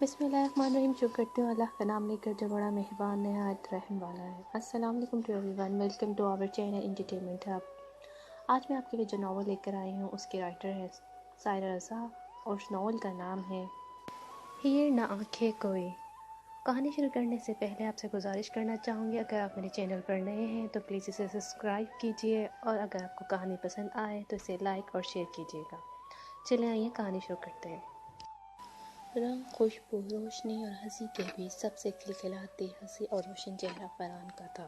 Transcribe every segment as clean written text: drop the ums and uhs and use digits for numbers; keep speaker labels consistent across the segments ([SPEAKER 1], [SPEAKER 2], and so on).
[SPEAKER 1] بسم اللہ الرحمن الرحیم. شروع کرتی ہوں اللہ کا نام لے کر جو بڑا مہربان نہایت رحم والا ہے. السلام علیکم to everyone. Welcome to our channel entertainment hub. آج میں آپ کے لیے جو ناول لے کر آئی ہوں اس کے رائٹر ہے سائرہ رضا اور اس ناول کا نام ہے ہیر نہ آنکھیں کوئی. کہانی شروع کرنے سے پہلے آپ سے گزارش کرنا چاہوں گی اگر آپ میرے چینل پر نئے ہیں تو پلیز اسے سبسکرائب کیجیے اور اگر آپ کو کہانی پسند آئے تو اسے لائک اور شیئر کیجیے گا. چلیں آئیے کہانی شروع کرتے ہیں. رنگ، خوشبو، روشنی اور ہنسی کے بیچ سب سے کھلکھلاتی ہنسی اور روشن چہرہ فرحان کا تھا.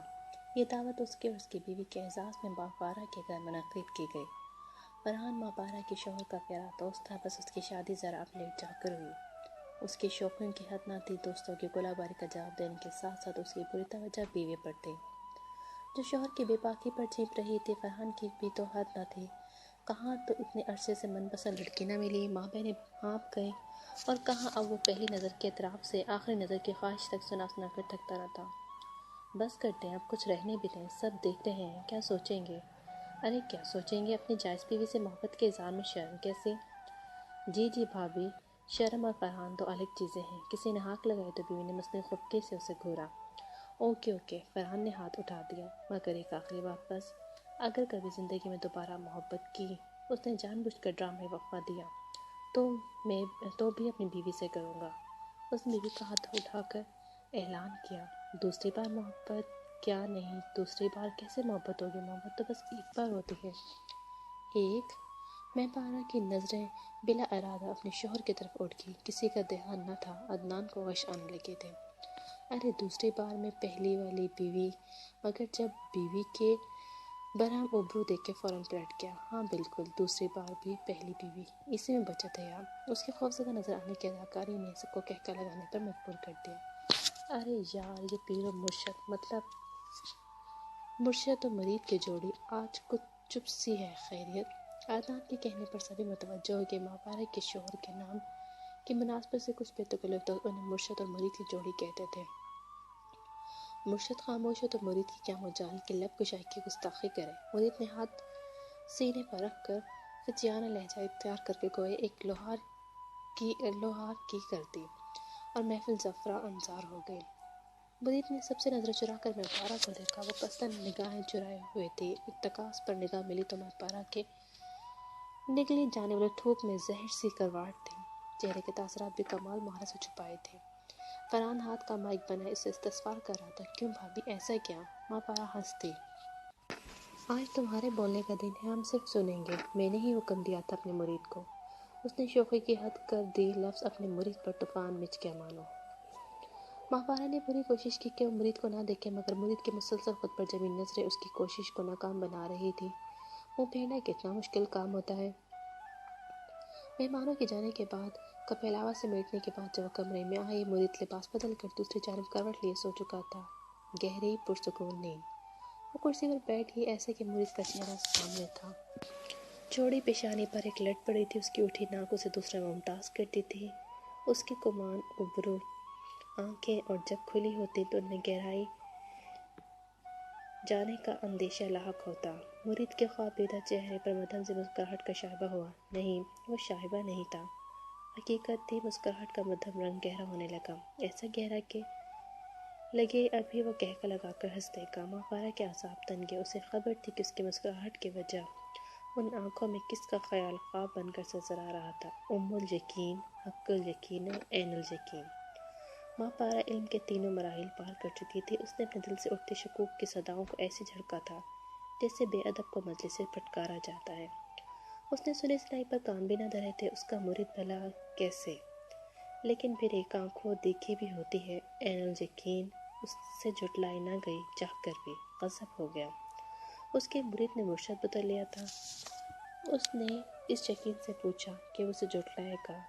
[SPEAKER 1] یہ دعوت اس کے اور اس کی بیوی کے اعزاز میں ماں پارہ کے گھر منعقد کی گئی. فرحان ماں پارہ کے شوہر کا پیارا دوست تھا، بس اس کی شادی ذرا اب لیٹ جا کر ہوئی. اس کی شوقیوں کی حد نہ تھی. دوستوں کی گلہ باری کا جواب دینے کے ساتھ ساتھ اس کی پوری توجہ بیوی پر تھی جو شوہر کی بے باکی پر چیپ رہی تھی. فرحان کی بھی تو حد نہ تھی. کہاں تو اتنے عرصے سے من پسند لڑکی نہ ملی. ماں بہنیں ہانپ گئیں اور کہاں اب وہ پہلی نظر کے اعتراف سے آخری نظر کی خواہش تک سنا کر تھکتا رہتا. بس کرتے ہیں، اب کچھ رہنے بھی دیں. سب دیکھ رہے ہیں، کیا سوچیں گے؟ ارے کیا سوچیں گے؟ اپنی جائز بیوی سے محبت کے اظہار میں شرم کیسے؟ جی بھابھی، شرم اور فرحان دو الگ چیزیں ہیں. کسی نے ہاتھ لگائی تو بیوی نے مصنوعی خفگی سے اسے گھورا. اوکے، فرحان نے ہاتھ اٹھا دیا. مگر ایک آخری بات بس. اگر کبھی زندگی میں دوبارہ محبت کی، اس نے جان بوجھ کر ڈرامے وقفہ دیا تو بھی اپنی بیوی سے کروں گا. اس نے بیوی کا ہاتھ اٹھا کر اعلان کیا. دوسری بار محبت؟ کیا نہیں، دوسری بار کیسے محبت ہوگی؟ محبت تو بس ایک بار ہوتی ہے. ایک؟ ماں پارہ کی نظریں بلا ارادہ اپنے شوہر کی طرف اٹھ گئی. کسی کا دھیان نہ تھا. عدنان کو غش آنے لگے تھے. ارے دوسری بار میں پہلی والی بیوی. مگر جب بیوی کے برہم ابرو دیکھ کے فوراً پلٹ گیا. ہاں بالکل، دوسری بار بھی پہلی بیوی. اسی میں بچت ہے یار. اس کے خوفزدہ نظر آنے کی اداکاری نے سب کو کہکا لگانے پر مجبور کر دیا. ارے یار، یہ پیر و مرشد و مرید کی جوڑی آج کچھ چپ سی ہے. خیریت؟ عدنان کے کہنے پر سبھی متوجہ ہو گئے. ماں پارہ کے شوہر کے نام کی مناسبت سے کچھ بے تکلف تو انہیں مرشد اور مرید کی جوڑی کہتے تھے. مرشد خاموش ہے تو مرید کی کیا مجال کہ لب کشائی کی گستاخی کرے. مرید نے ہاتھ سینے پر رکھ کر فتیانہ لہجہ اختیار کر کے گویا ایک لوہار کی کر دی اور محفل زفرہ انصار ہو گئی. مرید نے سب سے نظر چرا کر ماں پارہ کو دیکھا. وہ قصداً نگاہیں چرائے ہوئے تھی. اتکاس پر نگاہ ملی تو ماں پارہ کے نگلی جانے والے تھوک میں زہر سی کرواہٹ تھی. چہرے کے تاثرات بھی کمال مہارت سے چھپائے تھے. فرحان ہاتھ کا مائک بنا اسے استفسار کر رہا تھا. کیوں بھابھی، ایسا کیا؟ ماں پارہ ہنستی. آج تمہارے بولنے کا دن ہے، ہم صرف سنیں گے. میں نے ہی حکم دیا تھا اپنے مرید کو. اس نے شوخی کی حد کر دی. لفظ اپنے مرید پر طوفان مچ گیا مانو. ماں پارہ نے پوری کوشش کی کہ وہ مرید کو نہ دیکھے، مگر مرید کی مسلسل خود پر جمی نظریں اس کی کوشش کو ناکام بنا رہی تھی. منہ پھیرنا کتنا مشکل کام ہوتا ہے. مہمانوں کے جانے کے بعد کا پہلاوا سمیٹنے کے بعد جب وہ کمرے میں آئی، مرید لباس بدل کر دوسری جانب کروٹ لیے سو چکا تھا. گہری پرسکون نیند. وہ کرسی پر بیٹھی ایسے کہ مرید کا چہرہ سامنے تھا. چوڑی پیشانی پر ایک لٹ پڑی تھی. اس کی اٹھی ناک اسے دوسرا ممتاز کرتی تھی. اس کی کمان ابرو آنکھیں، اور جب کھلی ہوتی تو ان میں گہرائی جانے کا اندیشہ لاحق ہوتا. مرید کے خواب دیدہ چہرے پر مدھم سے مسکراہٹ کا شائبہ ہوا. نہیں، وہ شائبہ نہیں تھا، حقیقت تھی. مسکراہٹ کا مدھم رنگ گہرا ہونے لگا. ایسا گہرا کہ لگے ابھی وہ کہکا لگا کر ہنس دے گا. ماں پارہ کے اعصاب تن گئے. اسے خبر تھی کہ اس کی مسکراہٹ کی وجہ ان آنکھوں میں کس کا خیال خواب بن کر سرسرا رہا تھا. ام الیقین، حق الیقین اور عین الیقین. ماں پارہ علم کے تینوں مراحل پار کر چکی تھی. اس نے اپنے دل سے اٹھتے شکوک کی صداؤں کو ایسے جھڑکا تھا جیسے بے ادب کو مجلس سے پھٹکارا جاتا ہے. اس نے سنی سنائی پر کان بھی نہ دھرے تھے. اس کا مرید بھلا کیسے؟ لیکن پھر ایک آنکھوں دیکھی بھی ہوتی ہے. عین الیقین اس سے جھٹلائی نہ گئی. چاہ کر بھی غضب ہو گیا. اس کے مرید نے مرشد بدل لیا تھا. اس نے اس یقین سے پوچھا کہ وہ اسے جھٹلائے گا.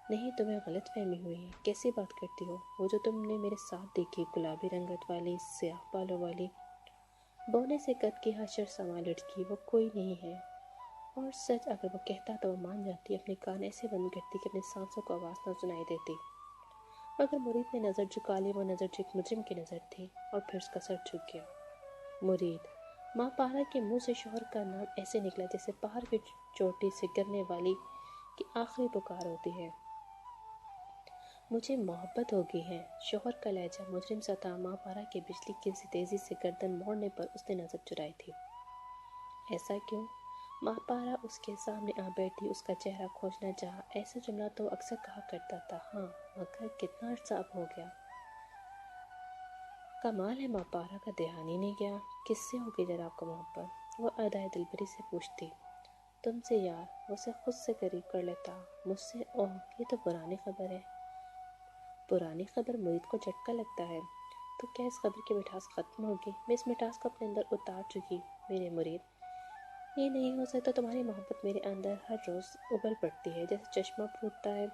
[SPEAKER 1] نہیں، تمہیں غلط فہمی ہوئی ہے. کیسی بات کرتی ہو؟ وہ جو تم نے میرے ساتھ دیکھی، گلابی رنگت والی، سیاہ بالوں والی، بونے سے قد کی حشر سما لڑکی، وہ کوئی نہیں ہے. اور سچ اگر وہ کہتا تو وہ مان جاتی. اپنے کان ایسے بند کرتی کہ اپنی سانسوں کو آواز نہ سنائی دیتی. مگر مرید نے نظر جھکا لی. وہ نظر جو ایک مجرم کی نظر تھی، اور پھر اس کا سر جھک گیا. مرید. ماں پارہ کے منہ سے شوہر کا نام ایسے نکلا جیسے پہاڑ کی چوٹی سے گرنے والی کی آخری پکار ہوتی ہے. مجھے محبت ہو گئی ہے۔ شوہر کا لہجہ مجرم سا تھا۔ ماں پارا کے بجلی کی سی تیزی سے گردن موڑنے پر اس نے نظر چرائی تھی۔ ایسا کیوں؟ ماں پارا اس کے سامنے آ بیٹھی، اس کا چہرہ کھوجنا چاہا۔ ایسا جملہ تو اکثر کہا کرتا تھا، ہاں، مگر کتنا عرصہ اب ہو گیا۔ کمال ہے، ماں پارا کا دھیان ہی نہیں گیا۔ کس سے ہوگی جناب کو محبت؟ وہ ادائے دلبری سے پوچھتی۔ تم سے یار، وہ اسے خود سے قریب کر لیتا۔ مجھ سے، اوہ، یہ تو پرانی خبر ہے۔ پرانی خبر؟ مرید کو جھٹکا لگتا ہے۔ تو کیا اس خبر کی مٹھاس ختم ہوگی؟ میں اس مٹھاس کو اپنے اندر اتار چکی، میرے مرید۔ یہ نہیں ہو سکتا۔ تمہاری محبت میرے اندر ہر روز ابل پڑتی ہے، جیسے چشمہ پھوٹتا ہے۔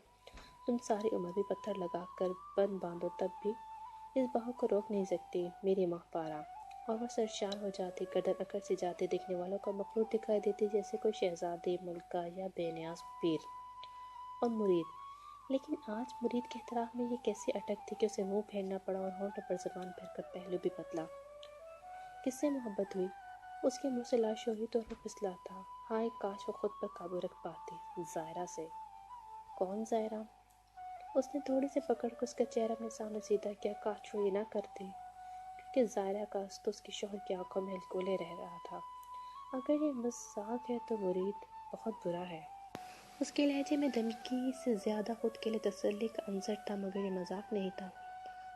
[SPEAKER 1] تم ساری عمر بھی پتھر لگا کر بند باندھو تب بھی اس بہاؤ کو روک نہیں سکتی، میری ماہ پارا۔ اور وہ سرشار ہو جاتی، گردن اکڑ سے جاتے دیکھنے والوں کو مخلوق دکھائی دیتی، جیسے کوئی شہزادی ملکہ یا بے نیاز پیر۔ اور مرید، لیکن آج مرید کے احترام میں یہ کیسے اٹک تھی کہ اسے منہ پھیرنا پڑا اور ہونٹوں پر زبان پھیر کر پہلو بھی پتلا۔ کس سے محبت ہوئی؟ اس کے منہ سے لاشعوری طور پر پھسلا تھا، ہائے کاش وہ خود پر قابو رکھ پاتی۔ زائرہ سے۔ کون زائرہ؟ اس نے تھوڑی سی پکڑ کر اس کا چہرہ اپنے سامنے سیدھا کیا، کاش وہ یہ نہ کرتی، کیونکہ زائرہ کا تو اس کے شوہر کی آنکھوں میں ہلکولے رہ رہا تھا۔ اگر یہ مذاق ہے تو مرید بہت برا ہے۔ اس کے لہجے میں دھمکی سے زیادہ خود کے لیے تسلی کا عنصر تھا، مگر یہ مذاق نہیں تھا۔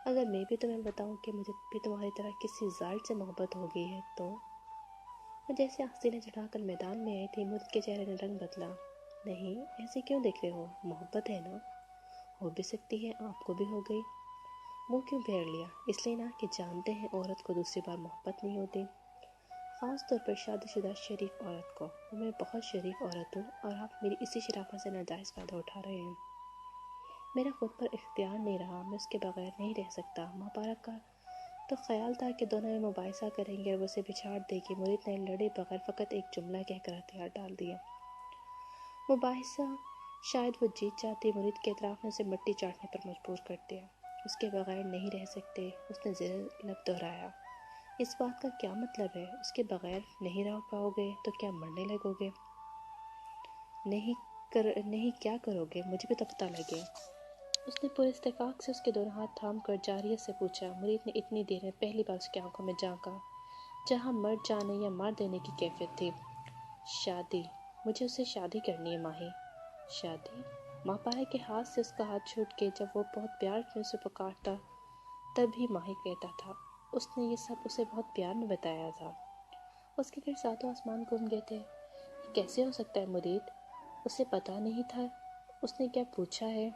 [SPEAKER 1] اگر میں بھی تمہیں بتاؤں کہ مجھے بھی تمہاری طرح کسی زائر سے محبت ہو گئی ہے تو؟ وہ جیسے آستینیں چڑھا کر میدان میں آئی تھی، مرید کے چہرے نے رنگ بدلا۔ نہیں، ایسے کیوں دیکھ رہے ہو؟ محبت ہے نا؟ ہو بھی سکتی ہے، آپ کو بھی ہو گئی۔ منہ کیوں پھیر لیا؟ اس لیے نہ کہ جانتے ہیں عورت کو دوسری بار محبت نہیں ہوتی، خاص طور پر شادی شدہ شریف عورت کو۔ میں بہت شریف عورت ہوں اور آپ میری اسی شرافت سے ناجائز فائدہ اٹھا رہے ہیں۔ میرا خود پر اختیار نہیں رہا، میں اس کے بغیر نہیں رہ سکتا۔ ماں پارا کا تو خیال تھا کہ دونوں میں مباحثہ کریں گے اور وہ اسے بچھاڑ دے گی۔ مرید نے لڑے بغیر فقط ایک جملہ کہہ کر ہتھیار ڈال دیا۔ مباحثہ شاید وہ جیت جاتی، مرید کے اطراف نے اسے مٹی چاٹنے پر مجبور کر دیا۔ اس کے بغیر نہیں رہ سکتے، اس نے زیر لب دہرایا۔ اس بات کا کیا مطلب ہے؟ اس کے بغیر نہیں رہ پاؤ گے تو کیا مرنے لگو گے؟ نہیں کیا کرو گے؟ مجھے بھی تو پتہ لگے۔ اس نے پورے استحقاق سے اس کے دونوں ہاتھ تھام کر جاریت سے پوچھا۔ مرید نے اتنی دیر میں پہلی بار اس کی آنکھوں میں جھانکا، جہاں مر جانے یا مار دینے کی کیفیت تھی۔ شادی؟ مجھے اسے شادی کرنی ہے ماہی۔ شادی؟ ماں پارا کے ہاتھ سے اس کا ہاتھ چھوٹ کے جب وہ بہت پیار میں اسے پکارتا تب ہی ماہی کہتا تھا۔ اس نے یہ سب اسے بہت پیار میں بتایا تھا۔ اس کے گھر ساتوں آسمان گھوم گئے تھے۔ یہ کیسے ہو سکتا ہے مرید؟ اسے پتہ نہیں تھا اس نے کیا پوچھا ہے۔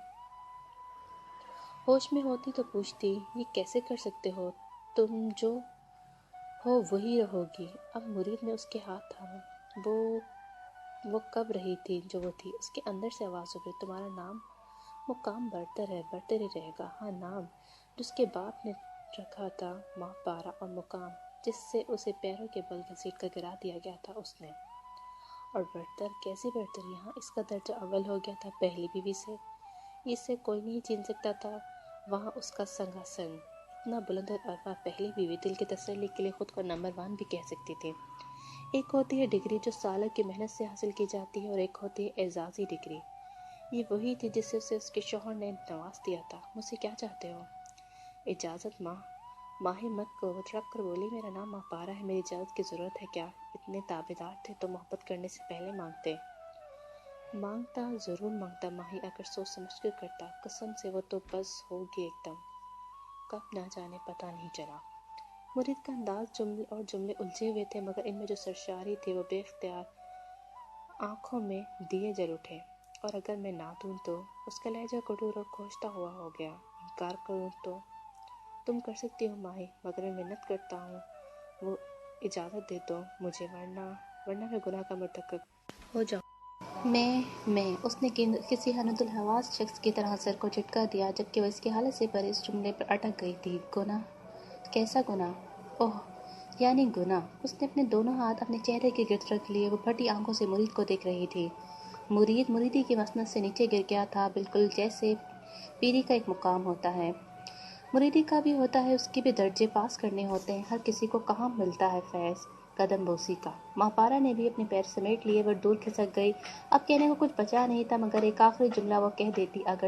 [SPEAKER 1] ہوش میں ہوتی تو پوچھتی، یہ کیسے کر سکتے ہو تم؟ جو ہو وہی رہو گی۔ اب مرید نے اس کے ہاتھ تھامے۔ وہ کب رہی تھی جو وہ تھی؟ اس کے اندر سے آواز ابھری، تمہارا نام مقام برتر ہے، برتر ہی رہے گا۔ ہاں، نام جس کے باپ نے رکھا تھا، ماہ پارا، اور مقام جس سے اسے پیروں کے بل گھسیٹ کر گرا دیا گیا تھا اس نے۔ اور برتر؟ کیسی برتر؟ یہاں اس کا درجہ اول ہو گیا تھا پہلی بیوی سے، اسے کوئی نہیں چھین سکتا تھا۔ وہاں اس کا سنگا سنگ اتنا بلند اور اروا، پہلی بیوی دل کی تسلی کے لیے خود کو نمبر 1 بھی کہہ سکتی تھی۔ ایک ہوتی ہے ڈگری جو سالوں کی محنت سے حاصل کی جاتی ہے، اور ایک ہوتی ہے اعزازی ڈگری۔ یہ وہی تھی جس سے اسے اس کے شوہر نے نواز دیا تھا۔ مجھ سے کیا چاہتے ہو؟ اجازت ماں۔ ماہی مت کو تڑپ کر بولی، میرا نام ماہ پارا ہے، میری اجازت کی ضرورت ہے کیا؟ اتنے تابعدار تھے تو محبت کرنے سے پہلے مانگتے۔ مانگتا، ضرور مانگتا ماہی، اگر سوچ سمجھ کر کرتا۔ قسم سے وہ تو بس ہوگی ایک دم، کب نہ جانے پتہ نہیں چلا۔ مرید کا انداز جملے الجھے ہوئے تھے، مگر ان میں جو سرشاری تھی وہ بے اختیار آنکھوں میں دیے جل اٹھے۔ اور اگر میں نہ دوں تو؟ اس کا لہجہ کٹور اور کھوجتا ہوا ہو گیا۔ انکار کروں تو؟ تم کر سکتی ہو ماہی، مگر میں منت کرتا ہوں وہ اجازت دے دو مجھے، ورنہ میں گناہ کا مرتکب ہو جاؤں۔ میں اس نے کسی حنت الحواس شخص کی طرح سر کو جھٹکا دیا، جبکہ وہ اس کی حالت سے پرے اس جملے پر اٹک گئی تھی۔ گناہ؟ کیسا گناہ؟ اوہ، یعنی گناہ؟ اس نے اپنے دونوں ہاتھ اپنے چہرے کے گرد رکھ لیے، وہ پھٹی آنکھوں سے مرید کو دیکھ رہی تھی۔ مریدی کی مسند سے نیچے گر گیا تھا، بالکل جیسے پیری کا ایک مقام ہوتا ہے، مریدی کا بھی ہوتا ہے، اس کے بھی درجے پاس کرنے ہوتے ہیں۔ ہر کسی کو کہاں ملتا ہے فیض قدم بوسی کا۔ ماہ پارا نے بھی اپنے پیر سمیٹ لیے، وہ دور کھسک گئی۔ اب کہنے کو کچھ بچا نہیں تھا، مگر ایک آخری جملہ وہ کہہ دیتی، اگر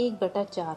[SPEAKER 1] 1/4,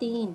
[SPEAKER 1] 3,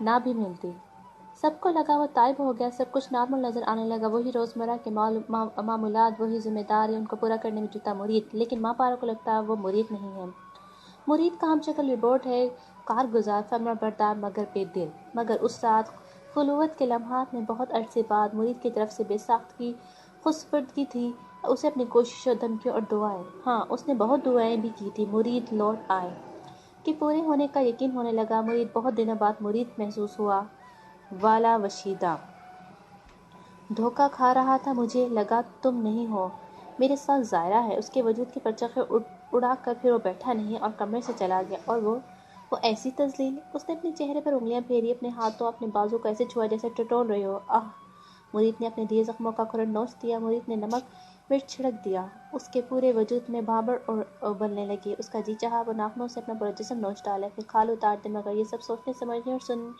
[SPEAKER 1] نہ بھی ملتی۔ سب کو لگا وہ تائب ہو گیا، سب کچھ نارمل نظر آنے لگا، وہی روزمرہ کے معمولات، وہی ذمہ داری ان کو پورا کرنے میں جوتا مرید۔ لیکن ماں پارا کو لگتا وہ مرید نہیں ہے، مرید کا ہم شکل ربورٹ ہے، کارگزار، فرما بردار مگر بے دل۔ مگر اس رات خلوت کے لمحات میں بہت عرصے بعد مرید کی طرف سے بے ساختگی خودسپردگی تھی، اسے اپنی کوششوں، دھمکیوں اور دعائیں، ہاں اس نے بہت دعائیں بھی کی تھی، مرید لوٹ آئے کہ پورے ہونے کا یقین ہونے لگا۔ مرید بہت دنوں بعد مرید محسوس ہوا، والا وشیدہ دھوکہ کھا رہا تھا، مجھے لگا تم نہیں ہو، میرے ساتھ ظاہرہ ہے۔ اس کے وجود کی پرچاخیں اڑا کر پھر وہ بیٹھا نہیں اور کمرے سے چلا گیا۔ اور وہ ایسی تذلیل، اس نے اپنے چہرے پر انگلیاں پھیری، اپنے ہاتھوں اپنے بازو کو ایسے چھوا جیسے ٹٹول رہی ہو۔ آہ! مرید نے اپنے دیے زخموں کا کھرن نوچ دیا، مرید نے نمک مرچ چھڑک دیا، اس کے پورے وجود میں بھابڑ ابلنے لگی، اس کا جی چاہا وہ ناخنوں سے اپنا پورا جسم نوچ ڈالے، پھر کھال اتار دے، مگر یہ سب سوچنے سمجھنے اور سننے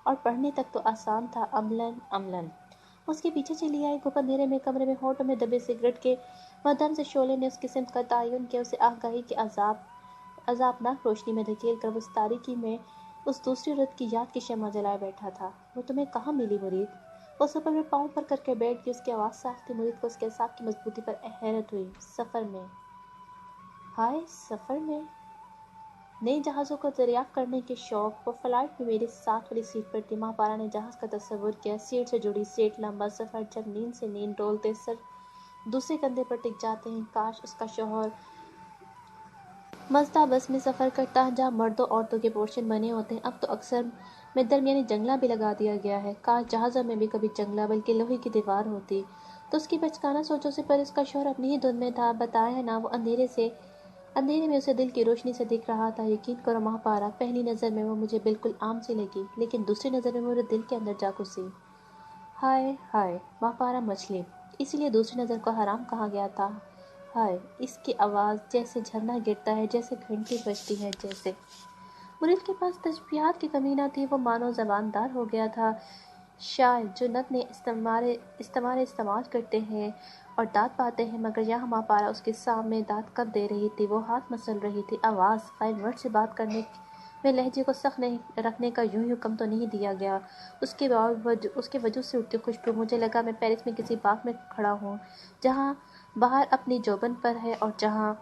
[SPEAKER 1] اور پڑھنے تک تو آسان تھا۔ عملاً اس کے پیچھے چلی آئی، گھپ اندھیرے میں کمرے میں ہونٹوں میں دبے سگریٹ کے مدھم سے شعلے نے اس کی سمت کا تعین کیا، اسے آگاہی کی عذابناک روشنی میں دھکیل کر وہ اس تاریکی میں اس دوسری رت کی یاد کی شمع جلائے بیٹھا تھا۔ وہ تمہیں کہاں ملی مرید؟ وہ سفر میں پاؤں پر کر کے بیٹھ گئی، اس کی آواز صاف تھی، مرید کو اس کے اعصاب کی مضبوطی پر حیرت ہوئی۔ سفر میں؟ ہائے سفر میں؟ نئے جہازوں کو دریافت کرنے کے شوق۔ وہ فلائٹ میں میرے ساتھ والی سیٹ پر تھی۔ ماں پارا نے جہاز کا تصور کیا، سیٹ سے جڑی سیٹ، لمبا سفر، جب نیند سے نیند ڈولتے سر دوسرے کندھے پر ٹک جاتے ہیں۔ کاش اس کا شوہر مزدہ بس میں سفر کرتا جہاں مردوں عورتوں کے پورشن بنے ہوتے ہیں، اب تو اکثر میں درمیانی جنگلہ بھی لگا دیا گیا ہے۔ کاش جہازوں میں بھی کبھی جنگلہ بلکہ لوہے کی دیوار ہوتی تو اس کی بچکانہ سوچوں سے پر اس کا شوہر اپنی ہی دھن میں تھا، بتایا نا، وہ اندھیرے میں اسے دل کی روشنی سے دکھ رہا تھا۔ یقین کرو ماں پارا، پہلی نظر میں وہ مجھے بالکل عام سی لگی، لیکن دوسری نظر میں میرے دل کے اندر جا گھسی۔ ہائے ہائے ماں پارا مچلی، اسی لیے دوسری نظر کو حرام کہا گیا تھا۔ ہائے، اس کی آواز جیسے جھرنا گرتا ہے، جیسے گھنٹی بجتی ہے، جیسے۔ مرید کے پاس تشبیہات کی کمی نہ تھی، وہ مانو زباندار ہو گیا تھا، شاعر جو نتنے استعارے استعمال کرتے ہیں اور داد پاتے ہیں، مگر یہاں ماں پارا اس کے سامنے داد کب دے رہی تھی، وہ ہاتھ مسل رہی تھی۔ آواز 5 منٹ سے بات کرنے میں لہجے کو سخت نہیں رکھنے کا یوں حکم تو نہیں دیا گیا، اس کے وجود سے اٹھتی خوشبو، مجھے لگا میں پیرس میں کسی باغ میں کھڑا ہوں جہاں بہار اپنی جوبن پر ہے اور جہاں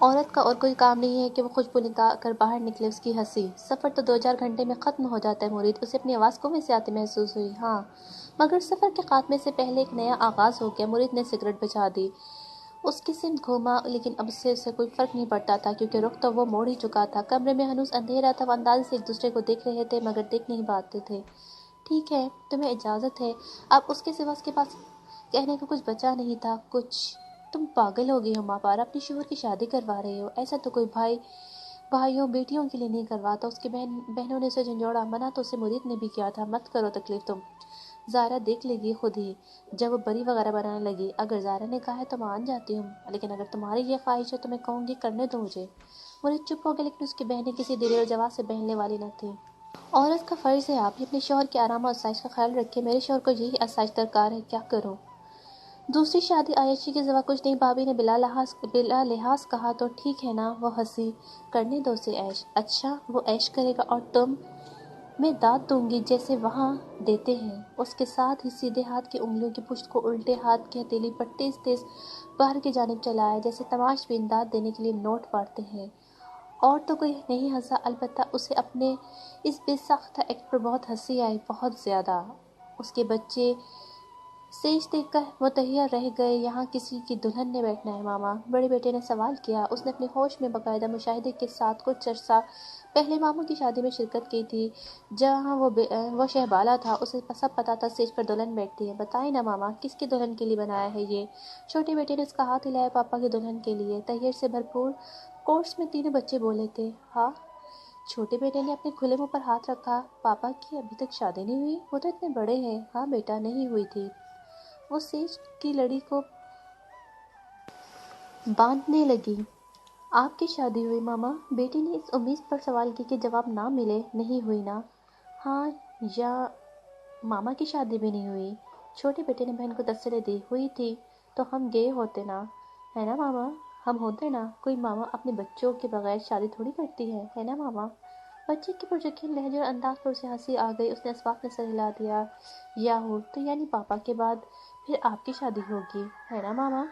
[SPEAKER 1] عورت کا اور کوئی کام نہیں ہے کہ وہ خوشبو نکال کر باہر نکلے۔ اس کی ہنسی، سفر تو 2-4 گھنٹے میں ختم ہو جاتا ہے مرید، اسے اپنی آواز کنویں سے آتی محسوس ہوئی۔ ہاں، مگر سفر کے خاتمے سے پہلے ایک نیا آغاز ہو گیا۔ مرید نے سگریٹ بجھا دی، اس کی سمت گھوما، لیکن اب سے اسے کوئی فرق نہیں پڑتا تھا کیونکہ رخ تو وہ موڑ ہی چکا تھا۔ کمرے میں ہنوز اندھیرا تھا، وہ اندازے سے ایک دوسرے کو دیکھ رہے تھے مگر دیکھ نہیں پاتے تھے۔ ٹھیک ہے، تمہیں اجازت ہے۔ اب اس کے سوا اس کے پاس کہنے کو کچھ بچا نہیں تھا۔ کچھ؟ تم پاگل ہو گئی ہو ماں پارا، اپنی شوہر کی شادی کروا رہی ہو، ایسا تو کوئی بھائیوں بیٹیوں کے لیے نہیں کرواتا۔ اس کی بہنوں نے اسے جھنجھوڑا، منع تو اسے مرید نے بھی کیا تھا، مت کرو تکلیف تم، زائرہ دیکھ لے گی خود ہی جب وہ بری وغیرہ بنانے لگی۔ اگر زائرہ نے کہا ہے تو مان جاتی ہوں، لیکن اگر تمہاری یہ خواہش ہے تو میں کہوں گی کرنے دو مجھے۔ مرید چپ ہو گیا، لیکن اس کی بہنیں کسی دلیل و جواز سے بہلنے والی نہ تھیں۔ عورت کا فرض ہے آپ ہی اپنے شوہر کے آرام و آسائش کا خیال رکھیں، میرے شوہر کو یہی آسائش درکار ہے، کیا کروں؟ دوسری شادی عیاشی کے سوا کچھ نہیں، بھابی نے بلا لحاظ کہا۔ تو ٹھیک ہے نا، وہ ہنسی، کرنے دو اسے عیش۔ اچھا، وہ عیش کرے گا اور تم؟ میں داد دوں گی جیسے وہاں دیتے ہیں۔ اس کے ساتھ ہی سیدھے ہاتھ کی انگلیوں کی پشت کو الٹے ہاتھ کی ہتھیلی پر تیز تیز باہر کی جانب چلایا، جیسے تماش بین داد دینے کے لیے نوٹ بانٹتے ہیں۔ اور تو کوئی نہیں ہنسا، البتہ اسے اپنے اس بے ساختہ ایکٹ پر بہت ہنسی آئی، بہت زیادہ۔ اس کے بچے سیج دیکھ کر متحیر رہ گئے۔ یہاں کسی کی دلہن نے بیٹھنا ہے ماما؟ بڑے بیٹے نے سوال کیا۔ اس نے اپنے ہوش میں باقاعدہ مشاہدے کے ساتھ کچھ عرصہ پہلے ماموں کی شادی میں شرکت کی تھی جہاں وہ شہبالہ تھا، اسے سب پتا تھا سیج پر دلہن بیٹھتی ہے۔ بتائیں نا ماما، کس کی دلہن کے لیے بنایا ہے یہ؟ چھوٹے بیٹے نے اس کا ہاتھ ہلایا، پاپا کی دلہن کے لیے، تحیر سے بھرپور کورس میں تینوں بچے بولے تھے۔ ہاں؟ چھوٹے بیٹے نے اپنے کھلے منہ پر ہاتھ رکھا۔ پاپا کی ابھی تک شادی نہیں ہوئی؟ وہ تو اتنے بڑے ہیں۔ ہاں بیٹا، نہیں ہوئی تھی۔ وہ سیج کی لڑی کو باندھنے لگی۔ آپ کی شادی ہوئی ماما؟ بیٹی نے اس امید پر سوال کی کہ جواب نہ ملے۔ نہیں ہوئی نا؟ ہاں یا ماما کی شادی بھی نہیں ہوئی؟ چھوٹے بیٹے نے بہن کو تسلی دی۔ ہوئی تھی تو ہم گئے ہوتے نا، ہے نا ماما؟ ہم ہوتے نا، کوئی ماما اپنے بچوں کے بغیر شادی تھوڑی کرتی ہے نا ماما؟ بچے کی پرجکین لہجے اور انداز پر اسے ہنسی آ گئی۔ اس نے اسباق میں سر ہلا دیا۔ یاہو، تو یعنی پاپا کے بعد پھر آپ کی شادی ہوگی، ہے نا ماما؟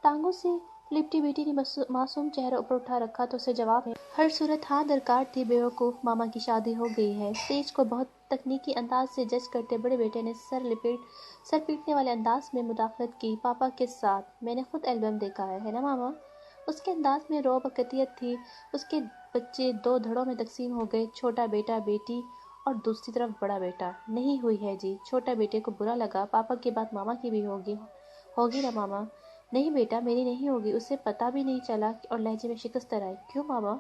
[SPEAKER 1] ٹانگوں سے لپٹی بیٹی نے معصوم چہرہ اوپر اٹھا رکھا تو اسے جواب ہے، ہر صورت ہاں درکار تھی بیوقوف، ماما کی شادی ہو گئی ہے۔ اسٹیج کو بہت تکنیکی انداز سے جج کرتے بڑے بیٹے نے سر پیٹنے والے انداز میں مداخلت کی، پاپا کے ساتھ میں نے خود البم دیکھا ہے نا ماما؟ اس کے انداز میں رعب و قطعیت تھی۔ اس کے بچے دو دھڑوں میں تقسیم ہو گئے، چھوٹا بیٹا بیٹی اور دوسری طرف بڑا بیٹا۔ نہیں ہوئی ہے جی۔ چھوٹا بیٹے کو برا لگا، پاپا کے بعد ماما کی بھی ہوگی نا ماما؟ نہیں بیٹا میری نہیں ہوگی، اسے پتہ بھی نہیں چلا اور لہجے میں شکست آئی۔ کیوں ماما؟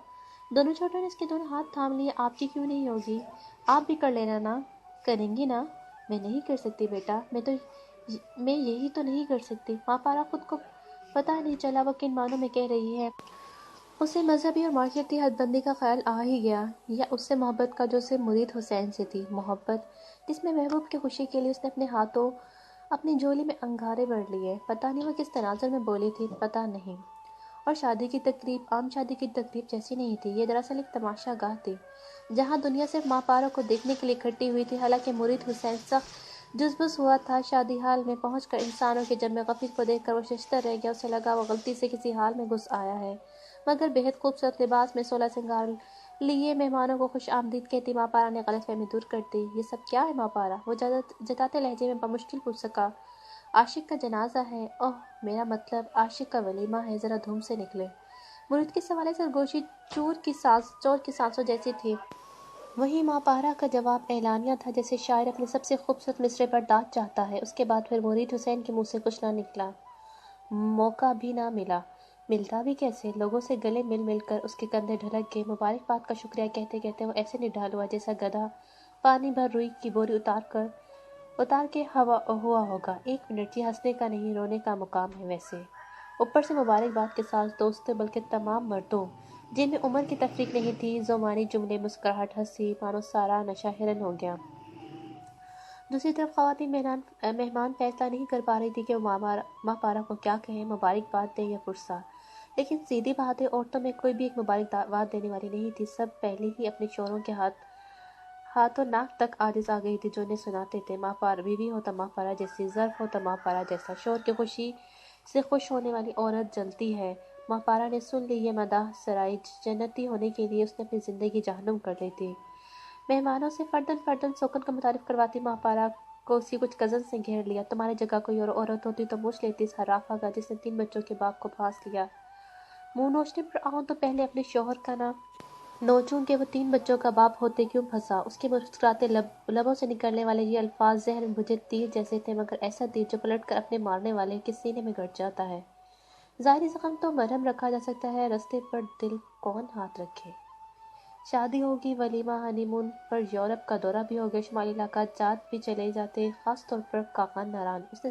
[SPEAKER 1] دونوں چھوٹوں نے اس کے دونوں ہاتھ تھام لیے۔ آپ کی کیوں نہیں ہوگی؟ آپ بھی کر لینا نا۔ کریں گی نا؟ میں نہیں کر سکتی بیٹا، میں یہی تو نہیں کر سکتی۔ ماں پارا خود کو پتہ نہیں چلا وہ کن معنوں میں کہہ رہی ہے۔ اسے مذہبی اور معاشرتی حد بندی کا خیال آ ہی گیا، یا اس سے محبت کا جو صرف مرید حسین سے تھی، محبت جس میں محبوب کی خوشی کے لیے اس نے اپنے ہاتھوں اپنی جھولی میں انگارے بھر لیے۔ پتہ نہیں وہ کس تناظر میں بولی تھی، پتہ نہیں۔ اور شادی کی تقریب عام شادی کی تقریب جیسی نہیں تھی، یہ دراصل ایک تماشا گاہ تھی جہاں دنیا صرف ماں پارا کو دیکھنے کے لیے اکٹھی ہوئی تھی۔ حالانکہ مرید حسین سخت جذبس ہوا تھا، شادی حال میں پہنچ کر انسانوں کے جمع غفیر کو دیکھ کر وہ ششدر رہ گیا۔ اسے لگا وہ غلطی سے کسی حال میں گھس آیا ہے، مگر بہت خوبصورت لباس میں سولہ سنگار لیے مہمانوں کو خوش آمدید کہتی ماں پارا نے غلط فہمی دور کر دی۔ یہ سب کیا ہے ماں پارا؟ وہ جتاتے لہجے میں بمشکل پوچھ سکا۔ عاشق کا جنازہ ہے۔ اوہ میرا مطلب عاشق کا ولیمہ ہے، ذرا دھوم سے نکلے۔ مرید کے سوالے سرگوشی چور کی سانسوں جیسی تھی۔ وہیں ماں پارا کا جواب اعلانیہ تھا، جیسے شاعر اپنے سب سے خوبصورت مصرعے پر داد چاہتا ہے۔ اس کے بعد پھر مرید حسین کے منہ سے کچھ نہ نکلا، موقع بھی نہ ملا۔ ملتا بھی کیسے؟ لوگوں سے گلے مل کر اس کے کندھے ڈھلک گئے۔ مبارکباد کا شکریہ کہتے کہتے وہ ایسے نڈھال ہوا جیسا گدھا پانی بھر روئی کی بوری اتار کے ہوا ہوگا۔ ایک منٹ، یہ ہنسنے کا نہیں رونے کا مقام ہے ویسے۔ اوپر سے مبارکباد کے ساتھ دوستوں بلکہ تمام مردوں جن میں عمر کی تفریق نہیں تھی، زمانی جملے، مسکراہٹ، ہنسی، مانو سارا نشہ حیران ہو گیا۔ دوسری طرف خواتین مہمان فیصلہ نہیں کر پا رہی تھی کہ وہ ماں پارا کو کیا کہیں، مبارکباد دیں یا پرسا۔ لیکن سیدھی بات ہے، عورتوں میں کوئی بھی ایک مبارکباد دینے والی نہیں تھی۔ سب پہلے ہی اپنے شوہروں کے ہاتھوں ناک تک عاجز آ گئی تھی، جو انہیں سناتے تھے ماں پارا بیوی ہو تو ماں پارا جیسی، ظرف ہو تو ماں پارا جیسا، شوہر کی خوشی سے خوش ہونے والی عورت جلتی ہے۔ ماں پارا نے سن لی یہ مداح سرائی، جنتی ہونے کے لیے اس نے اپنی زندگی جہنم کر لی تھی۔ مہمانوں سے فردن سوکن کا متعارف کرواتی ماں پارا کو اسی کچھ کزن سے گھیر لیا۔ تمہاری جگہ کوئی اور عورت ہوتی تو موچ لیتی اس حرافہ کا جس نے 3 بچوں کے باپ کو پھانس لیا۔ منہ نوچنے پر آؤں تو پہلے اپنے شوہر کا نام نوچوں کہ وہ 3 بچوں کا باپ ہوتے کیوں پھنسا۔ اس کے مسکراتے لبوں سے نکلنے والے یہ الفاظ ذہن میں مجھے تیر جیسے تھے، مگر ایسا تیر جو پلٹ کر اپنے مارنے والے کے سینے میں گڑ جاتا ہے۔ ظاہری زخم تو مرہم رکھا جا سکتا ہے، رستے پر دل کون ہاتھ رکھے۔ شادی ہوگی، ولیمہ، ہنی مون پر یورپ کا دورہ بھی ہو گیا، شمالی علاقات جات بھی چلے جاتے، خاص طور پر کاکان ناران۔ اس نے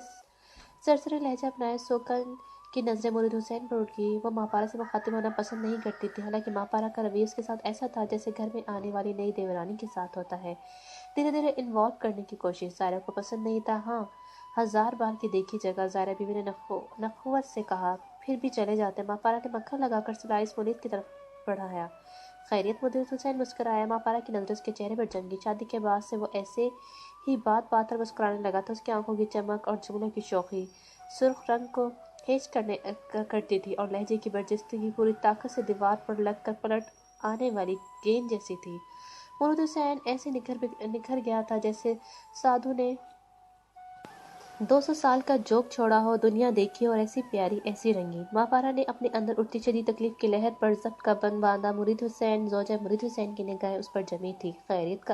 [SPEAKER 1] سرسری لہجہ اپنایا۔ سوکن کی نظریں مرید حسین پر اٹھ گئی۔ وہ ماں پارا سے مخاطب ہونا پسند نہیں کرتی تھی، حالانکہ ماں پارا کا رویہ اس کے ساتھ ایسا تھا جیسے گھر میں آنے والی نئی دیورانی کے ساتھ ہوتا ہے، دھیرے دھیرے انوالو کرنے کی کوشش۔ زائرہ کو پسند نہیں تھا، ہاں 1000 بار کی دیکھی جگہ۔ زائرہ بیوی نے نخوت سے کہا، پھر بھی چلے جاتے۔ ماں پارا نے مکھن لگا کر سلائس مرید کی طرف بڑھایا۔ خیریت؟ مرید حسین مسکرایا۔ ماں پارا کی نظر اس کے چہرے پر جم گئی۔ شادی کے بعد سے وہ ایسے ہی بات پر مسکرانے لگا تھا۔ اس کی آنکھوں کی چمک اور جملوں کی شوخی سرخ رنگ کو ہیج کرتی تھی، اور لہجے کی برجستگی پوری طاقت سے دیوار پر لگ کر پلٹ آنے والی گیند جیسی تھی۔ مرید حسین ایسے نکھر گیا تھا جیسے سادھو نے 200 سال کا جوگ چھوڑا ہو، دنیا دیکھی اور ایسی پیاری، ایسی رنگین۔ ماں پارا نے اپنے اندر اٹھتی شدید تکلیف کی لہر پر ضبط کا بند باندھا۔ مرید حسین، زوجہ مرید حسین کی نگاہیں اس پر جمی تھی۔ خیریت کا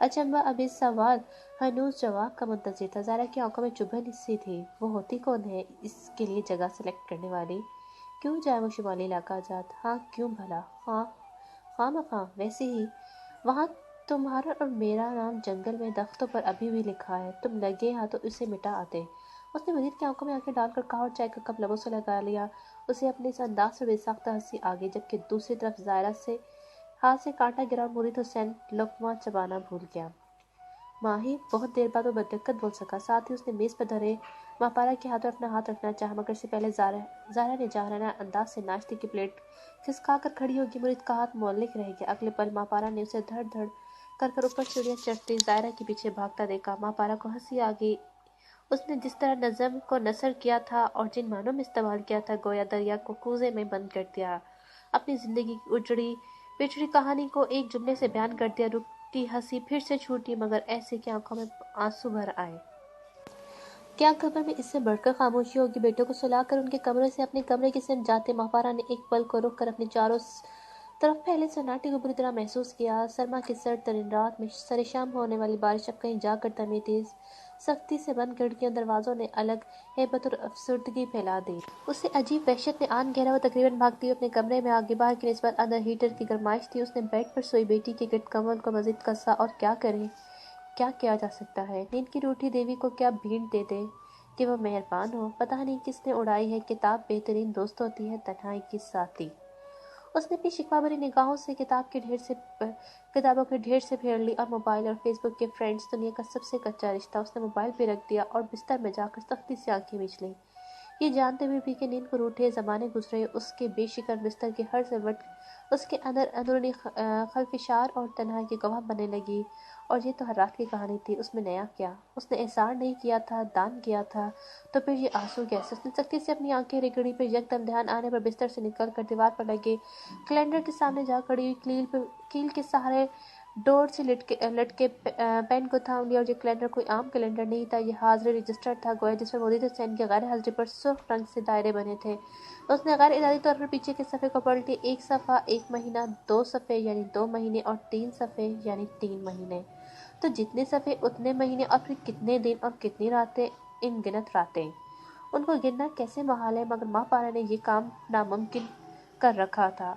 [SPEAKER 1] اچنبھا اب اس سوال ہنوز جواب کا منتظر تھا۔ زائرہ کی آنکھوں میں چبھن سی تھی۔ وہ ہوتی کون ہے اس کے لیے جگہ سلیکٹ کرنے والی؟ کیوں جائے وہ شمالی علاقہ جات؟ ہاں کیوں بھلا؟ خواہ مخواہ ویسے ہی وہاں تمہارا اور میرا نام جنگل میں درختوں پر ابھی بھی لکھا ہے، تم لگے ہاتھوں اسے مٹا آتے۔ اس نے مرید کی آنکھوں میں آنکھیں ڈال کر کہا اور چائے کا کپ لبوں سے لگا لیا۔ اسے اپنے اس انداز سے بے ساختہ ہنسی آ گئی، جبکہ دوسری طرف زائرہ سے ہاتھ سے کانٹا گرا اور مرید حسین لقمہ چبانا بھول گیا۔ ماہی بہت دیر بعد وہ بدقت بول سکا، ساتھ ہی اس نے میز پر دھرے ماپارا کے ہاتھ پر اپنا ہاتھ رکھنا چاہا، مگر اس سے پہلے زارا نے جاہلانہ انداز سے ناشتے کی پلیٹ کھسکا کر کھڑی ہوگی۔ مرید کا ہاتھ معلق رہ گیا۔ اگلے پل ماپارا نے اسے دھڑ دھڑ کر اوپر سیڑھیاں چڑھتے زائرہ کے پیچھے بھاگتا دیکھا۔ ماپارا کو ہنسی آ گئی۔ اس نے جس طرح نظم کو نثر کیا تھا اور جن معنوں میں استعمال کیا تھا، گویا دریا کو کوزے میں بند کر دیا، اپنی زندگی کی اجڑی پچھڑی کہانی کو ایک جملے سے بیان کر دیا۔ رکتی ہنسی پھر سے چھوٹی، مگر ایسے کہ آنکھوں میں آنسو بھر آئے۔ کیا قبر میں اس سے بڑھ کر خاموشی ہوگی؟ بیٹوں کو سلا کر ان کے کمرے سے اپنے کمرے کی سمت جاتے ماپارا نے ایک پل کو رک کر اپنے چاروں طرف پھیلے سناٹے کو بری طرح محسوس کیا۔ سرما کی سرد ترین رات میں سر شام ہونے والی بارش اب کہیں جا کر تھمی تھی۔ سختی سے بند کھڑکیوں دروازوں نے الگ ہیبت اور افسردگی پھیلا دی۔ اسے عجیب وحشت نے آن گھیرا۔ وہ تقریباً بھاگتی ہوئی اپنے کمرے میں آگئی۔ باہر کی نسبت اندر ہیٹر کی گرمائش تھی۔ اس نے بیڈ پر سوئی بیٹی کے گرد کمبل کو مزید کسا۔ اور کیا کرے؟ کیا کیا جا سکتا ہے؟ نیند کی روٹھی دیوی کو کیا بھیٹ دے دے کہ وہ مہربان ہو؟ پتہ نہیں کس نے اڑائی ہے۔ کتاب بہترین دوست ہوتی ہے، تنہائی کی ساتھی۔ اس نے اپنی شکوہ بھری نگاہوں سے کتابوں کے ڈھیر سے پھیر لی، اور موبائل اور فیس بک کے فرینڈز دنیا کا سب سے کچا رشتہ۔ اس نے موبائل پہ رکھ دیا اور بستر میں جا کر سختی سے آنکھیں مینچ لیں، یہ جانتے ہوئے بھی کہ نیند کو روٹھے زمانے گزرے۔ اس کے بے شکن بستر کی ہر ضرورت اس کے اندر اندرونی خلفشار اور تنہائی کی گواہ بننے لگی۔ اور یہ تو ہر رات کی کہانی تھی، اس میں نیا کیا؟ اس نے احسار نہیں کیا تھا، دان کیا تھا، تو پھر یہ آنسو کیسے؟ اس نے سختی سے اپنی آنکھیں رگڑی، پھر یکدم دھیان آنے پر بستر سے نکل کر دیوار پر لگے کیلنڈر کے سامنے جا کھڑی ہوئی، کیل کے سہارے ڈور سے لٹکے پین کو تھام لیا۔ اور یہ کیلنڈر کوئی عام کیلنڈر نہیں تھا، یہ حاضری رجسٹر تھا، گویا جس پر مرید حسین کی غیر حاضری پر سرخ رنگ سے دائرے بنے تھے۔ اس نے غیر ارادی طور پر پیچھے کے صفحے کو پلٹ لیا۔ 1 صفحہ 1 مہینہ، 2 صفحے یعنی 2 مہینے، اور 3 صفحے یعنی 3 مہینے۔ تو جتنے صفحے اتنے مہینے، اور پھر کتنے دن اور کتنی راتیں، ان گنت راتیں۔ ان کو گننا کیسے محال ہے؟ مگر ماپارا نے یہ کام ناممکن کر رکھا تھا۔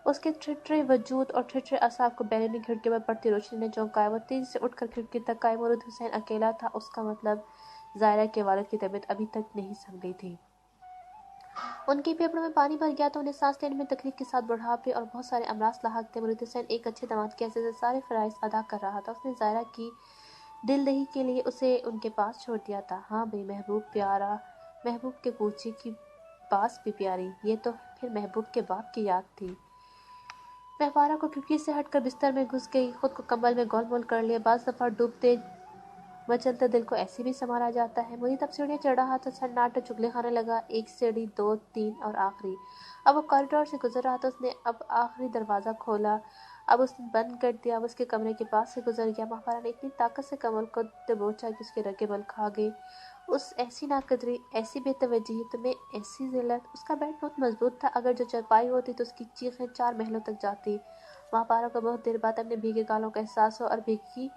[SPEAKER 1] اس کے ٹھٹرے وجود اور ٹھٹرے اعصاب کو بیرونی کھڑکی پر پڑتی روشنی نے چونکایا۔ وہ تیزی سے اٹھ کر کھڑکی تک آئے۔ مرید حسین اکیلا تھا۔ اس کا مطلب زائرہ کے والد کی طبیعت ابھی تک نہیں سنبھلی تھی۔ ان کے پھیپھڑوں میں پانی بھر گیا تھا۔ انہیں سانس لینے میں تکلیف کے ساتھ بڑھاپے اور بہت سارے امراض لاحق تھے۔ مرید حسین ایک اچھے داماد کی حیثیت سے سارے فرائض ادا کر رہا تھا۔ اس نے زائرہ کی دل دہی کے لیے اسے ان کے پاس چھوڑ دیا تھا۔ ہاں بھئی، محبوب پیارا، محبوب کے کوچے کی باس بھی پیاری، یہ تو پھر محبوب کے باپ کی یاد تھی۔ ماپارا کو کھڑکی سے ہٹ کر بستر میں گھس گئی، خود کو کمبل میں گول مول کر لیا۔ بعض دفعہ ڈوبتے مچلتے دل کو ایسے بھی سنوارا جاتا ہے۔ مرید اب سیڑھیاں چڑھ رہا تھا، سناٹا چغلے خانے لگا۔ 1 سیڑھی، 2، 3 اور آخری۔ اب وہ کوریڈور سے گزر رہا تھا۔ اس نے اب آخری دروازہ کھولا، اب اس نے بند کر دیا۔ اب اس کے کمرے کے پاس سے گزر گیا۔ ماپارا نے اتنی طاقت سے کمبل کو دبوچا کہ اس کے رگے بل کھا گئے۔ اس ایسی ناقدری، ایسی بے توجہی، تمہیں ایسی ذلت۔ اس کا بیڈ بہت مضبوط تھا، اگر جو چارپائی ہوتی تو اس کی چیخیں 4 محلوں تک جاتی۔ ماپارا کو بہت دیر بعد اپنے بھیگے گالوں کا احساس ہوا اور بھیگی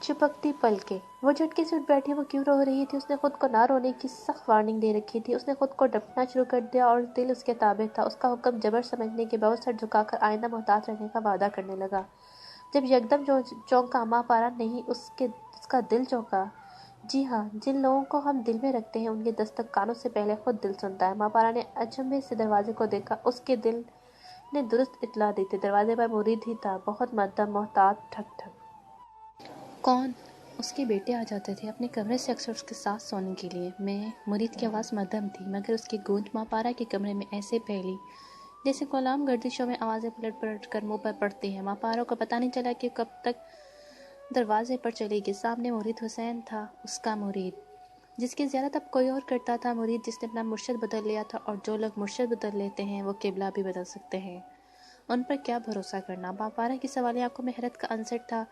[SPEAKER 1] چپکتی پلکیں۔ وہ جھٹکے سے اٹھ بیٹھی۔ وہ کیوں رو رہی تھی؟ اس نے خود کو نہ رونے کی سخت وارننگ دے رکھی تھی۔ اس نے خود کو ڈانٹنا شروع کر دیا اور دل اس کے تابع تھا۔ اس کا حکم جبر سمجھنے کے باوجود سر جھکا کر آئندہ محتاط رہنے کا وعدہ کرنے لگا۔ جب یکدم چونکا ماپارا نہیں، اس کا دل چونکا۔ جی ہاں، جن لوگوں کو ہم دل میں رکھتے ہیں، ان کی دستک کانوں سے پہلے خود دل سنتا ہے۔ ماپارا نے اچنبھے سے دروازے کو دیکھا۔ اس کے دل نے درست اطلاع دی تھی۔ دروازے پر مرید ہی تھا، بہت مدھم، محتاط، ٹھک ٹھک۔ کون؟ اس کے بیٹے آ جاتے تھے اپنے کمرے سے اکثر اس کے ساتھ سونے کے لیے۔ مرید کی آواز مدھم تھی، مگر اس کی گونج ماپارا کے کمرے میں ایسے پھیلی جیسے غلام گردشوں میں آوازیں پلٹ پلٹ کر منہ پر پڑتی ہیں۔ ماپارا کو پتہ نہیں چلا کہ کب تک دروازے پر چلے گی۔ سامنے مرید حسین تھا، اس کا مرید، جس کی زیارت اب کوئی اور کرتا تھا۔ مرید جس نے اپنا مرشد بدل لیا تھا، اور جو لوگ مرشد بدل لیتے ہیں وہ قبلہ بھی بدل سکتے ہیں۔ ان پر کیا بھروسہ کرنا؟ ماپارا کی سوالیہ آنکھوں میں حیرت کا عنصر تھا،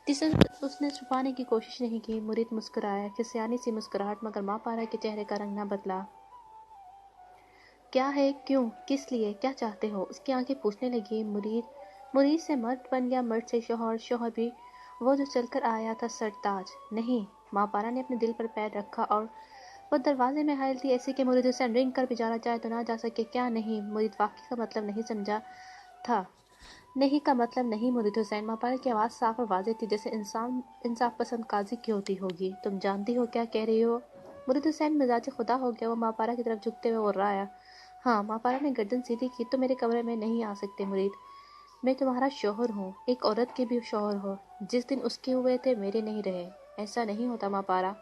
[SPEAKER 1] جسے اس نے چھپانے کی کوشش نہیں کی۔ مرید مسکرایا، کھسیانی سی مسکراہٹ، مگر ماپارا کے چہرے کا رنگ نہ بدلا۔ کیا ہے؟ کیوں؟ کس لیے؟ کیا چاہتے ہو؟ اس کی آنکھیں پوچھنے لگی۔ مرید سے مرد بن گیا، مرد سے شوہر، شوہر بھی وہ جو چل کر آیا تھا، سرتاج نہیں۔ ماپارا نے اپنے دل پر پیر رکھا اور وہ دروازے میں حائل تھی، ایسے کہ مرید حسین رنگ کر بھی جانا چاہے تو نہ جا سکے۔ کیا نہیں؟ مرید واقعی کا مطلب نہیں سمجھا تھا۔ نہیں کا مطلب نہیں مرید حسین۔ ماپارا کی آواز صاف اور واضح تھی، جیسے انصاف پسند قاضی کی ہوتی ہوگی۔ تم جانتی ہو کیا کہہ رہی ہو؟ مرید حسین مزاج خدا ہو گیا۔ وہ ماپارا کی طرف جھکتے ہوئے غرایا۔ ہاں۔ ماپارا نے گردن سیدھی کی۔ تم میرے کمرے میں نہیں آ سکتے مرید، میں تمہارا شوہر ہوں، ایک عورت کے بھی شوہر ہو۔ جس دن اس کے ہوئے تھے، میرے نہیں رہے۔ ایسا نہیں ہوتا ماپارا۔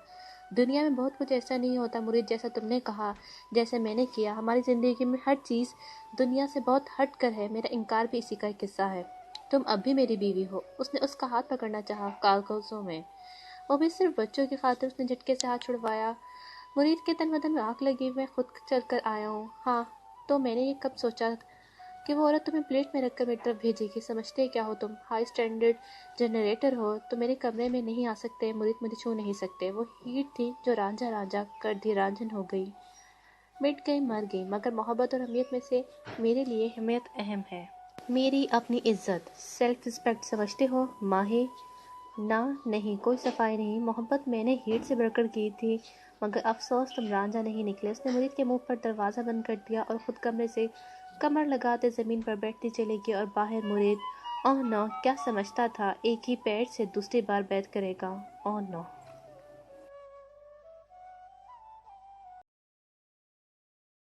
[SPEAKER 1] دنیا میں بہت کچھ ایسا نہیں ہوتا مرید، جیسا تم نے کہا، جیسے میں نے کیا۔ ہماری زندگی میں ہر چیز دنیا سے بہت ہٹ کر ہے۔ میرا انکار بھی اسی کا ایک قصہ ہے۔ تم اب بھی میری بیوی ہو۔ اس نے اس کا ہاتھ پکڑنا چاہا کاغذوں میں، وہ بھی صرف بچوں کی خاطر۔ اس نے جھٹکے سے ہاتھ چھڑوایا۔ مرید کے تن بدن میں آگ لگی۔ میں خود چل کر آیا ہوں۔ ہاں تو میں نے یہ کب سوچا کہ وہ عورت تمہیں پلیٹ میں رکھ کر میری طرف بھیجے گی۔ سمجھتے کیا ہو تم؟ ہائی اسٹینڈرڈ جنریٹر ہو تو میرے کمرے میں نہیں آ سکتے۔ مرید مجھے چھو نہیں سکتے۔ وہ ہیٹ تھی جو رانجھا رانجھا کر دی رانجھن ہو گئی، مٹ گئی، مر گئی۔ مگر محبت اور اہمیت میں سے میرے لیے اہمیت اہم ہے۔ میری اپنی عزت، سیلف رسپیکٹ سمجھتے ہو ماہی؟ نہ نہیں، کوئی صفائی نہیں۔ محبت میں نے ہیٹ سے بڑھ کر کی تھی، مگر افسوس تم رانجھا نہیں نکلے۔ اس نے مرید کے منہ پر دروازہ بند کر دیا اور خود کمرے سے کمر لگاتے زمین پر بیٹھتی چلی گئی، اور باہر مرید اوہ نو، کیا سمجھتا تھا ایک ہی پیر سے دوسری بار بیعت کرے گا؟ اوہ نو۔